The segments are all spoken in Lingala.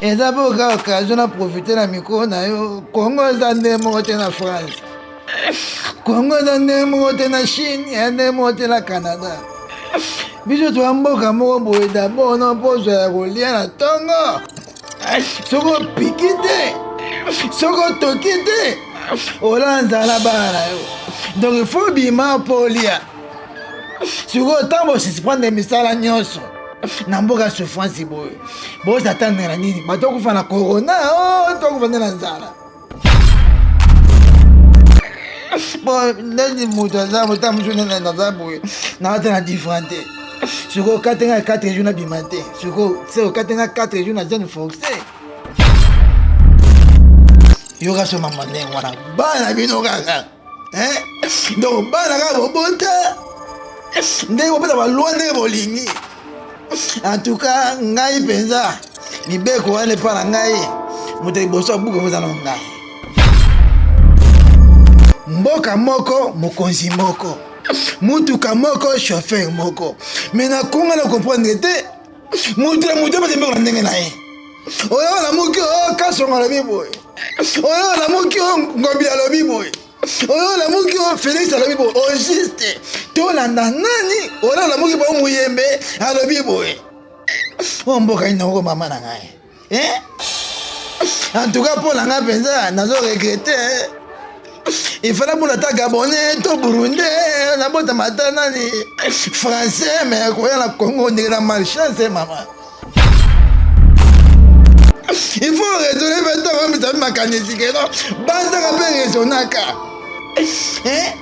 eza mpe oka occasion na profite na mikro na yo. Congo eza nde moko te na France, Congo eza nde moko te na Chine, ya nde moko te na Canada. Biso toya mboka moko boye dabord na mposo ya kolia na ntongo. Soki opiki te, soki otoki te, ola nzala bana na yo. Donc il faut bima mpo olia. Sikoyo ntango bosisiprendre misala nyonso na mboka souffrance boye, bosatandela nini? Bato okufa na corona, tokufa nde na nzala. Bon, ndenge moto aza mota mosu nde naza boye naata na différent te. Sikoyo okatenga 4 jours nabima te. Sikoyo se okatenga 4 jours na jeune forcé. Yoka so mama ndenge wana bana bino kaka. Donc bana kaka bobota ndenge bopesa balwa ndenge bolingi. En tout cas ngai mpenza mibeko wana epa na ngai moto liboso abuka oza na ngai. Mboka moko mokonzi moko, mutuka moko chauffeur moko. Mais na konga na comprendre te mutu na mutu apesa na ndenge na ye. Oyo na muki kasonga lobi boye, oyo na muki ngombi alobi boye, oyo na muki Félix alobi boye. O juste tolanda nani oyo na muki bo muyembe alobi boye. O mboka ina ko mama na ngai. En tout cas pour la nga penza nazo regretter. Il fallait pour l'attaque gabonais, tout burundais, la botte matana ni français, mais quoi la Congo n'est la malchance, maman. Il faut raisonner maintenant, mais ça m'a canésé que non. Basta rappel raisonnaka.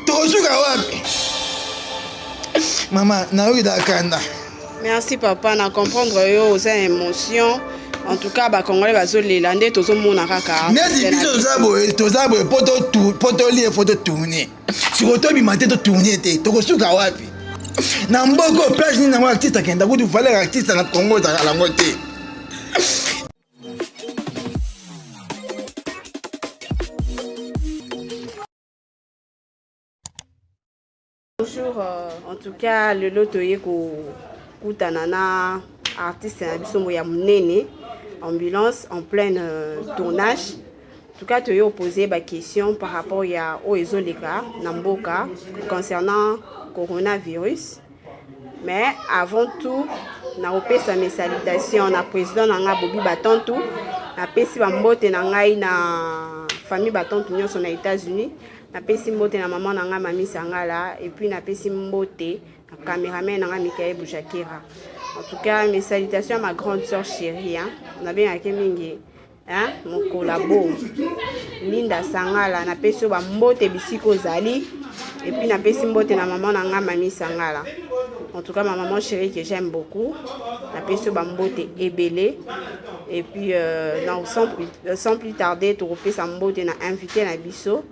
Tosuka wapi? Maman, naoui dakanda. Merci papa, na comprendre yo aux émotions. En tout cas, Congolais bazolela nde tozomona kaka. Nezi biso tozabo poto lie photo tourner. Sur to bimate to tourner te. Tokosuka wapi? Na mboko plage ni na mwa artiste akenda kutu valeur artiste na Congo za la moté. Bonjour, en tout cas, le loto yeko kutanana artiste na biso ya munene. Ambulance en plein tournage. En tout cas, tu as posé ma question par rapport à Oezoleka, Namboka, concernant coronavirus. Mais avant tout, na opesa mes salutations na président Nanga Bobi Batontou, na pesi bambote na ngai na famille Batontou nyonso na États-Unis, na pesi mbote na maman Nanga Mami Sangala et puis na pesi mbote na caméraman Nanga Mikael Boujakira. En tout cas, mes salutations à ma grande soeur chérie. On a bien à Kemingi. Mon collabo. Linda Sangala. Na peso ba mbote bisiko zali. Et puis na pesi mbote na maman nanga Mami Sangala. En tout cas, ma maman chérie que j'aime beaucoup. Na peso ba mbote ebele. Et puis, sans plus tarder, tu refais sa mbote na invité na biso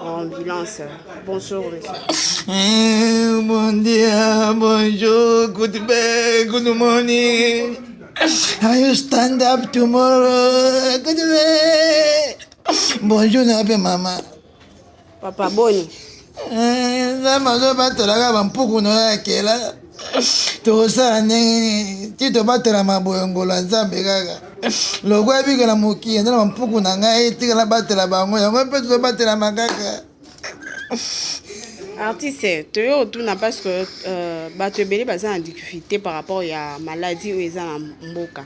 en ambulance. Bonjour, monsieur. Bon dia, bonjour, good morning. Are you stand up tomorrow? Good day. Bonjour, maman. Papa Boni. Maman, batela bampuku no yakela. Tosala ndenge tito batela maboyongola nzambe kaka. Loko abika na moki ndana bampuku na ngai tikala batela bango yango mpe tobatela makaka. Artiste, tu es autour parce que bato ebele baza en difficulté par rapport à maladie ou eza na mboka.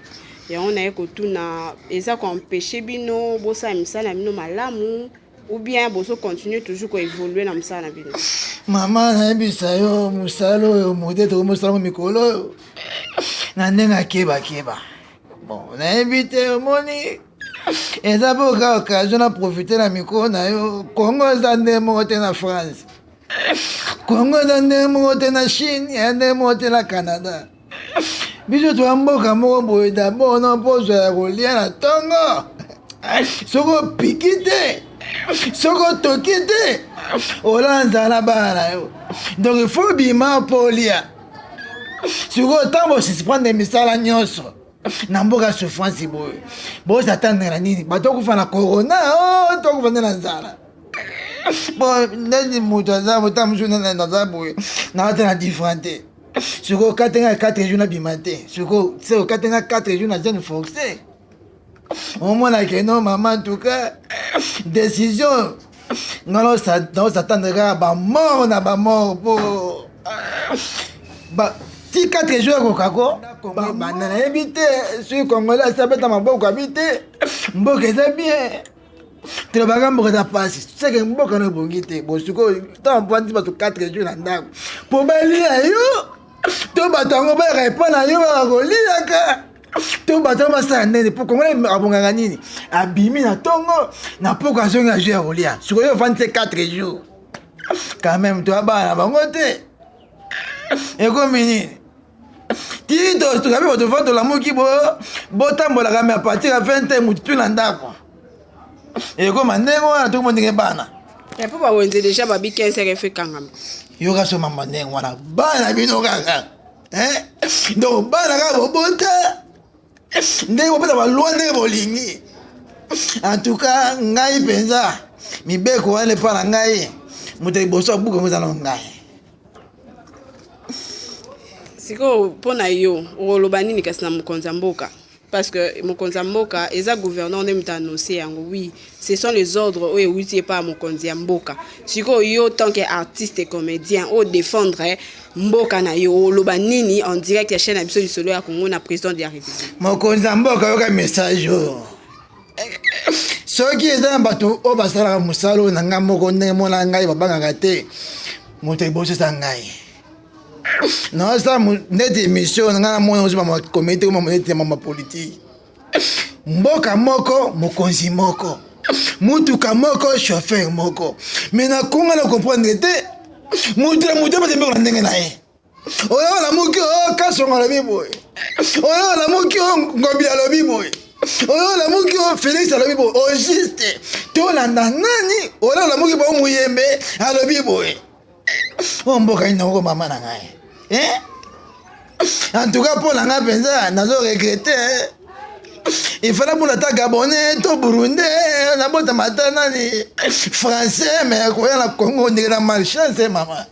Et on a autour na eza ko empêcher bino bosa misala bino malamu ou bien boso continuer toujours ko évoluer na misala bino. Maman na bisa yo musalo yo mode to musalo mikolo. Na ndenga keba. Bon, na invité moni eza boka occasion na profiter na mikro na yo. Congo eza nde moko te na France, Congo eza nde moko te na Chine, ya nde moko te na Canada. Biso toya mboka moko boye dabord na mposo ya kolia na ntongo. Soki opiki te, soki otoki te, ola nzala bana na yo. Donc il faut bima mpo olia. Sikoyo ntango bosisiprendre misala nyonso na mboka souffrance boye, bosatandela nini? Bato okufa na corona, tokufa nde na nzala. Bon, ndenge moto aza mota mosu nde naza boye naata na différent te. Sikoyo okatenga 4 jours nabima te. Sikoyo se okatenga 4 jours na jeune forcé. Au moins, non, maman, en tout cas, décision. Non, s'attendre à mort, on a mort pour. Si 4 jours au Kako, on évité, si Congolais, ça peut être ma boque habité, boque est bien. Tu ne vas pas me passer. C'est que boque ne peut pas bon, si tu as un point de 4 jours en dame. Pour balayer à you, tu vas t'en répondre à you à Goliath. Tu vas t'en passer pour Congolais à Bonganini. Abimi na Tongo, n'a pas occasion de jouer à Goliath. Si tu as 24 jours, quand même, tu vas pas à Bangote. Et comme il Tito, tu as vu votre vente de l'amour qui botambola à partir de 20 ans, tu l'as d'accord. Et comme un négo, tout le monde est bana. Et pourquoi vous êtes déjà babi 15 heures fait quand même? Yoga sur ma mané, voilà. Bana binogaga. Hein? Donc, bana gabo bota. Négo peut avoir loin de bolingi. En tout cas, ngai penza. Mi beko ale para ngai. Mutai boso buko muzalo ngai. Siko pona yo oloba nini kasi na mokonzi ya mboka parce que mokonzi ya mboka eza gouverneur nde mutu annoncé yango oui ce sont les ordres oyo ewuti pa mokonzi ya mboka siko yo tant qu'artiste et comédien o défendre mboka na yo oloba nini en direct ya chaîne ya biso lisolo ya Congo na président de la République mokonzi ya mboka yoka message yo soki eza na bato oyo basalaka mosala oyo na ngai moko ndenge mona ngai babangaka te moto ebosisa ngai. Non, ça, net émission, on a mon comité, ma politique. Mboka moko, mokonzi moko. Mutuka moko, chauffeur moko. Mais na Congo, on comprend que mutuka pas de mboko ndenge na ye. Oyo la muki o kasonga la biboy. Oyo la muki o ngobi la biboy. Oyo la muki o Félix la biboy. O juste. To la nani, oyo la muki ba muyembe la biboy. Oh mboka ina ko mama na ngai. En tout cas pour la ngai penza nazo regretter. Il fallait pour l'attaque gabonais, to burundais, na bota matana ni français mais ko ya na Congo ni na malchance maman.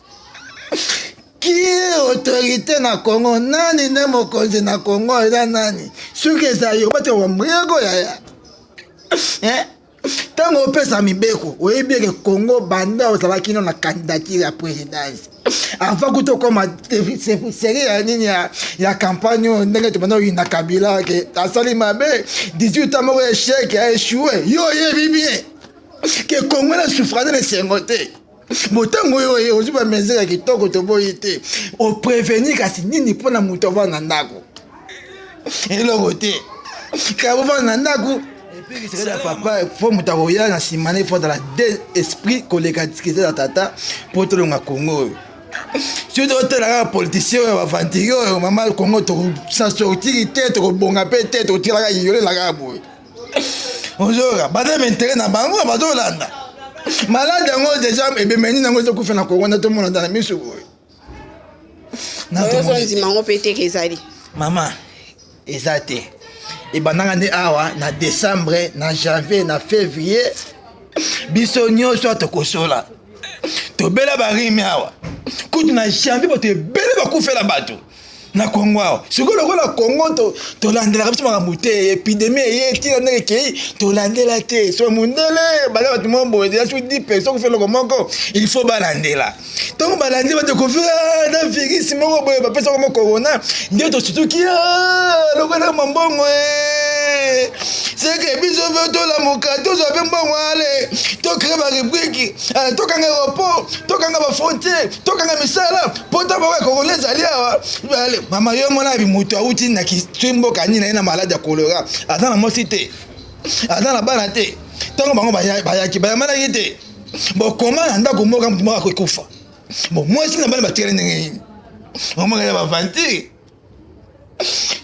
Qui est autorité na Congo nani ne mokonzi na Congo eza nani? Suki za yo bate wa mrigo ya. Tango opesa mibeko oyebi ke Congo banda ozalaki na candidature ya présidence avant que tu koma série ya nini ya campagne ndenge tobanda na Kabila ke asali mabe 18 ans moko échec a échoué yo yebi bien ke Congo na souffrance de sengote motango yo oziba mesure kitoko toboyi te o prévenir kasi nini pona muto vana ndako eloko te ka vana ndako. Papa, il faut que tu il faut dans l'esprit collectif de tata pour tout le Congo. Si tu es un politicien, un ventileur, maman, Congo, tu as sorti tête, tu as bon tête, tu as isolé la gabou. Bonjour, madame intérêt na bango, madame Landa. Malade, déjà, et bien, maintenant, nous avons fait la Congo, tout le monde dans la mise. Maman, exact. Et bananga ne awa na décembre na janvier na février biso nyonso tokosola tobela barimi awa kutu na janvier bote bele bakufela bato na Congo awa sikoyo lokola Congo tolandela biso makambo te épidémie ye tina ndenge kei tolandela te so mundele bala bato mombo ya so 10 personnes kufela komoko il faut balandela donc balandela bato kofela na virus moko boye bapesa comme corona ndio to surtout ki lokola mambongo c'est que biso veut to la mokato so be mbongo ale to créer ba rubrique to kanga aéroport to kanga ba frontière to kanga misala pota ba congolais ali awa mama yo mona bi mutu auti na kitwimbo kanina ina malade ya choléra atana mosi te atana bana te tango bango bayaki bayamana yete bo koma ndako moka mutu moka kokufa bo mosi na bana batere ndenge mama ya ba vanti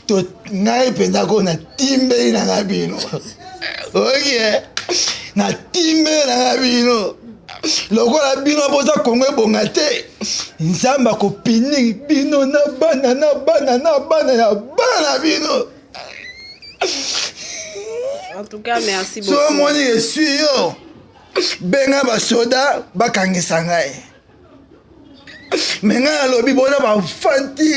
to ngai penza ko na timbe na ngabino oye na timbe na ngabino lokola bino boza Congo ebonga te nzamba kopini bino na bana ya bana bino. En tout cas merci beaucoup. So moni esui yo benga basoda bakangisa ngai menga alobi bona bafanti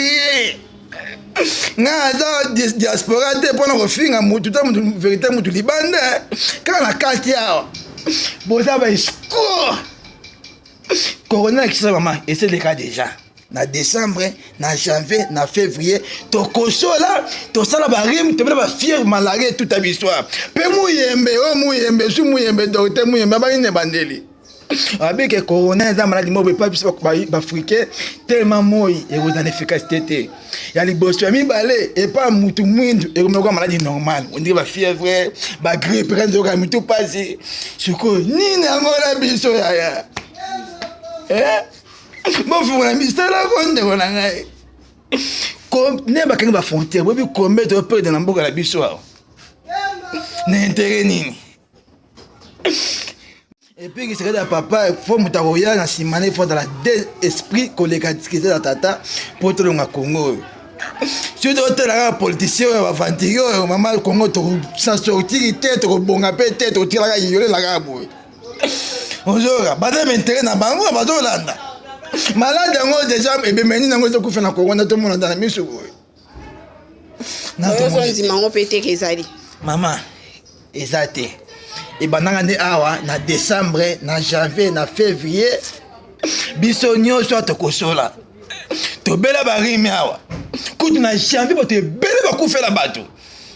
nga za diaspora te mpona kofinga mutu ta mutu vérité mutu libanda kaka na kati awa boza baescour corona akisa mama eseleka déjà na décembre na janvier na février tokosola tosala barime tobela bafiere malaria toute abistoire mpe muyembe o muyembe su muyembe docteur muyembe abaine bandeli abike corona eza maladi moko epa biso baafricain tellement moi ekozala na efficacité te ya liboso ya mibale epa mutu mwindu ekomeka maladi normal ondire bafievre bagrippe ka nzoka mitu pasi sikoyo nini yango na biso yaya bofungula misala kondeko na ngai ne bakangi bafrontiere boyebi kombe toperde na mboka na biso awa na intere nini epuis sekreter ya papa fo moto akoya na nsima ne fo dans la deux esprit koleka sekreter ya tata mpo tolonga kongo oyo soki tokotelaka politicien oyo bavantiri oyo mama kongo tokosortiri te tokobonga mpe te tokotikaka yolelaka boye ozoka baza baintere na bango bazolanda malade yango deja ebemeni nango ezokufa na kongo nda tomona nda na miso boye ozondimango mpe teke ezali mama eza te ebandanga nde awa na décembre na janvier na février biso nyonso tokosola tobela barime awa kutu na janvier bato ebele bakufela bato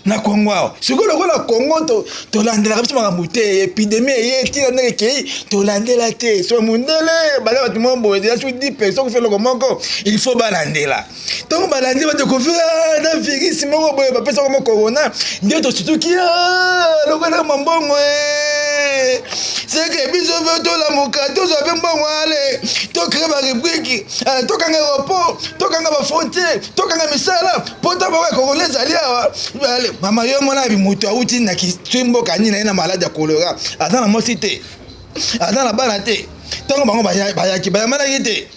na kongo awa sikoyo lokola kongo tolandelaka biso makambo te epidemie eye tina ndenge ekei tolandela te so mundele baza bato moko boye deja soki 10 personnes kufela loko moko il faut balandela ntongo balandeli bato kofika na virisi moko boye bapesaka mo corona nde tosutuki lokola mambongo seke biso mpe tolamuka tozwa mpe mbongo ale tokrea barubrike tokanga aéroport tokanga bafrontiere tokanga misala mpo ta baka congolais ezali awa ale mama yo mona bimutu awuti na kitwi mboka nini na ye na maladi ya kolera aza na mosi te aza na bana te ntango bango bayaki bayamanaki te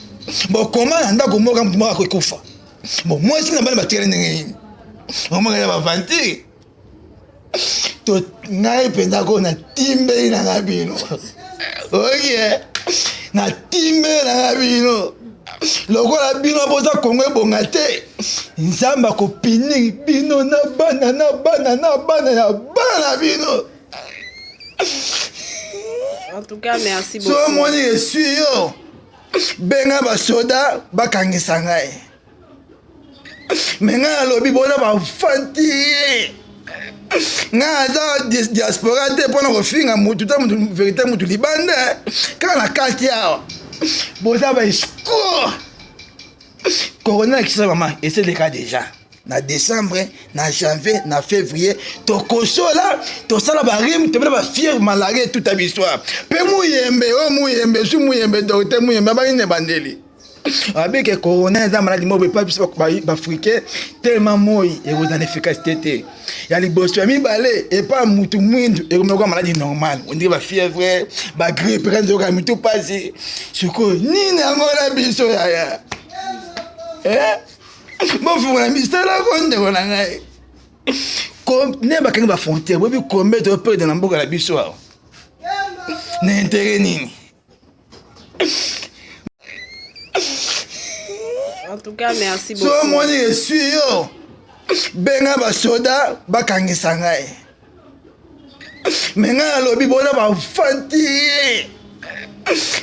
bokoma na ndako mboka mutu moko akokufa bo mwasi na bana batikali ndenge nini omokaya bavantire to ngai mpenza ko na timbeli na nga bino oye na timbeli na nga bino lokola bino boza kongo ebonga te nzambe akopiniri bino na bana ya bana bino en tout cas merci beaucoup so moni esui yo benga basoda bakangisa ngai me ngai alobi boza bafantire nga aza diaspora te mpona kofinga mutu ta mutu vérité mutu libanda kaka na kati awa boza baescour corona akisa mama eseleka déjà na décembre na janvier na février tokosola tosala barime tobela bafiere malaria toute abistoire mpe muyembe o muyembe su muyembe docteur muyembe abaine bandeli abike corona eza maladi moko epa biso baafricain tellement moi ekozala na efficacité te ya liboso ya mibale epa mutu mwindu ekomeka maladi normal ondire bafievre bagrippe ka nzoka mitu pasi sikoyo nini yango na biso yaya bofungula misala kondeko na ngai ne bakangi bafrontiere boyebi kombe toperde na mboka na biso awa na intere nini en tout cas merci beaucoup so moni esui yo benga basoda bakangisa ngai me ngai alobi boza bafantire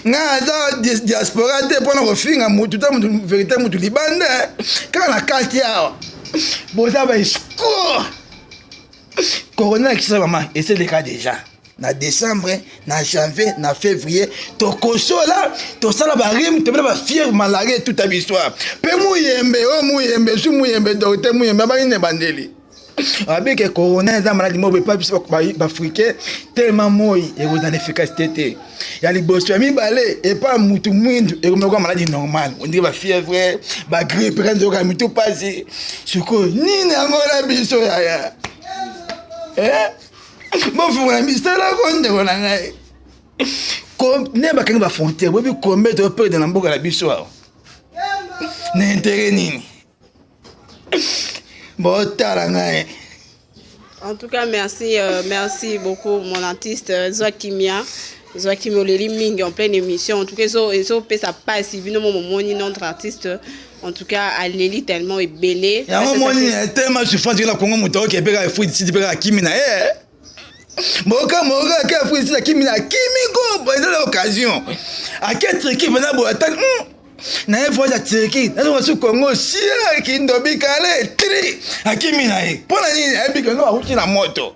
nga aza diaspora te mpona kofinga mutu ta mutu vérité mutu libanda kaka na kati awa boza baescour corona akisa mama eseleka déjà na décembre na janvier na février tokosola tosala barime tobela bafiere malaria toute abistoire mpe muyembe o muyembe su muyembe docteur muyembe abaine bandeli abike corona eza maladi moko epa biso baafricain tellement moi ekozala na efficacité te ya liboso ya mibale epa mutu mwindu ekomeka maladi normal ondire bafievre bagrippe ka nzoka mitu pasi sikoyo nini yango na biso yaya bofungula misala kondeko na ngai ne bakangi bafrontiere boyebi kombe toperde na mboka na biso awa na intere nini botala ngai en tout cas merci beaucoup mon artiste Zoakimia Zoaki Moleli Ming en pleine émission. En tout cas, ça passe. Il vient notre artiste. En tout cas, Aleli tellement est belé. Il y a un moment où il y a tellement de fois que la Congo Moutao qui est payé à fouiller ici, payé à Kimina. Moka, qui a fouillé ici à Kimina. Kimiko, c'est l'occasion. À quel truc il va d'abord attendre? Na fois à Turquie, na fois sur Congo, si qui ndobi kale, tri. À Kimina. Pour la nuit, elle dit que nous avons la moto.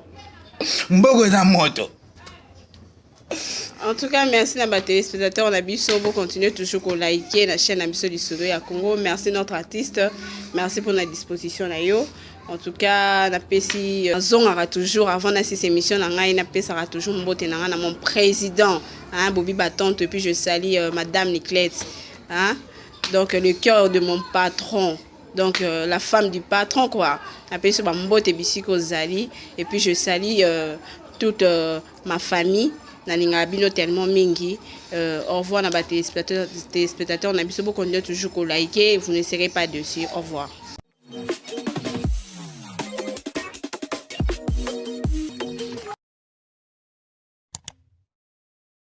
Mbogo est en moto. En tout cas, merci à nos téléspectateurs. On a bien pour continuer toujours à liker la chaîne Abisso du Sud à Congo. Merci notre artiste. Merci pour notre disposition. En tout cas, on aura toujours, avant de cette émission, on aura toujours mon président, Bobby Batante, et puis je salue Madame Niclette. Donc, le cœur de mon patron. Donc, la femme du patron, quoi. Et puis je salue toute ma famille. Nalinga tellement mingi. Au revoir, téléspectateurs. On a toujours liker. Vous ne serez pas dessus. Au revoir.